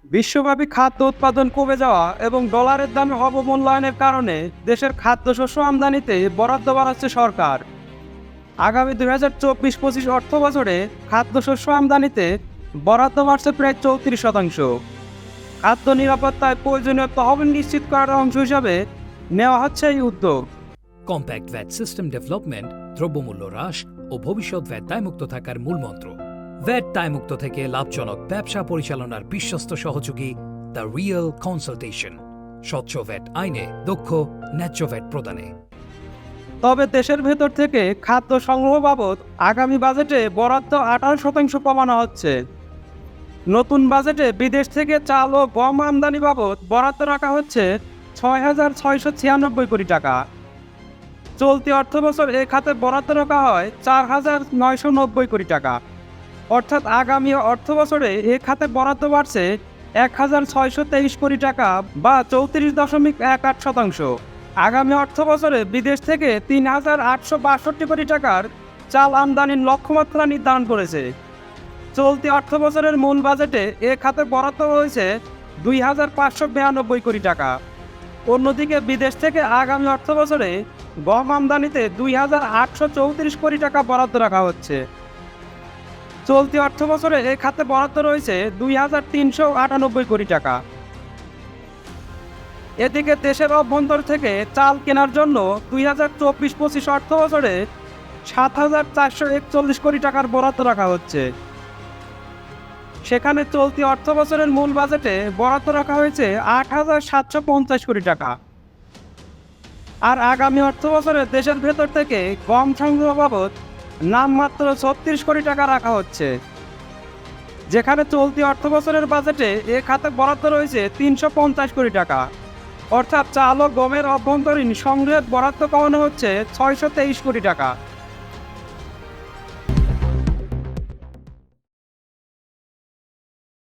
বিশ্বব্যাপী খাদ্য উৎপাদন কমে যাওয়া এবং ডলারের দামে অবমূল্যায়নের কারণে দেশের খাদ্যশস্য আমদানিতে বরাদ্দ বাড়াচ্ছে সরকার। আগামী 2024-25 অর্থ বছরে খাদ্যশস্য আমদানিতে বরাদ্দ বাড়ছে প্রায় 34%। খাদ্য নিরাপত্তায় প্রয়োজনীয় তহবিল নিশ্চিত করার অংশ হিসাবে নেওয়া হচ্ছে এই উদ্যোগ। কম্প্যাক্ট ভ্যাট সিস্টেম ডেভেলপমেন্ট, দ্রব্যমূল্য হ্রাস ও ভবিষ্যৎ ভ্যাট দায়মুক্ত থাকার মূলমন্ত্র। ভ্যাট দায়মুক্ত থেকে লাভজনক ব্যবসা পরিচালনার বিশ্বস্ত সহযোগী দ্য রিয়েল কনসালটেশন। স্বচ্ছ ভ্যাট আইনে দক্ষ ন্যায্য ভ্যাট প্রদানে। তবে দেশের ভেতর থেকে খাদ্য সংগ্রহ বাবদ আগামী বাজেটে বরাদ্দ 18% কমানো হচ্ছে। নতুন বাজেটে বিদেশ থেকে চাল ও গম আমদানি বাবদ বরাদ্দ রাখা হচ্ছে 6,696 কোটি টাকা। চলতি অর্থবছর এ খাতে বরাদ্দ রাখা হয় 4,990 কোটি টাকা। অর্থাৎ আগামী অর্থবছরে এ খাতে বরাদ্দ বাড়ছে 1,623 কোটি টাকা বা 34.18%। আগামী অর্থবছরে বিদেশ থেকে 3,862 কোটি টাকার চাল আমদানির লক্ষ্যমাত্রা নির্ধারণ করেছে। চলতি অর্থবছরের মূল বাজেটে এ খাতে বরাদ্দ হয়েছে 2,592 কোটি টাকা। অন্যদিকে বিদেশ থেকে আগামী অর্থবছরে গম আমদানিতে 2,834 কোটি টাকা বরাদ্দ রাখা হচ্ছে। চলতি অর্থবছরে এ খাতে বরাদ্দ রয়েছে 2,398 কোটি টাকা। এদিকে দেশের অভ্যন্তর থেকে চাল কেনার জন্য 2024-25 অর্থ বছরে 7,441 কোটি টাকার বরাদ্দ রাখা হচ্ছে। সেখানে চলতি অর্থ বছরের মূল বাজেটে বরাদ্দ রাখা হয়েছে 8,750 কোটি টাকা। আর আগামী অর্থ বছরে দেশের ভেতর থেকে গম সংগ্রহ বাবদ নামমাত্র 36 কোটি টাকা রাখা হচ্ছে। যেখানে চলতি অর্থ বছরের বাজেটে এ খাতে বরাদ্দ রয়েছে 350 কোটি টাকা। অর্থাৎ চাল ও গমের অভ্যন্তরীণ সংগ্রহের বরাদ্দ কমানো হচ্ছে 623 কোটি টাকা।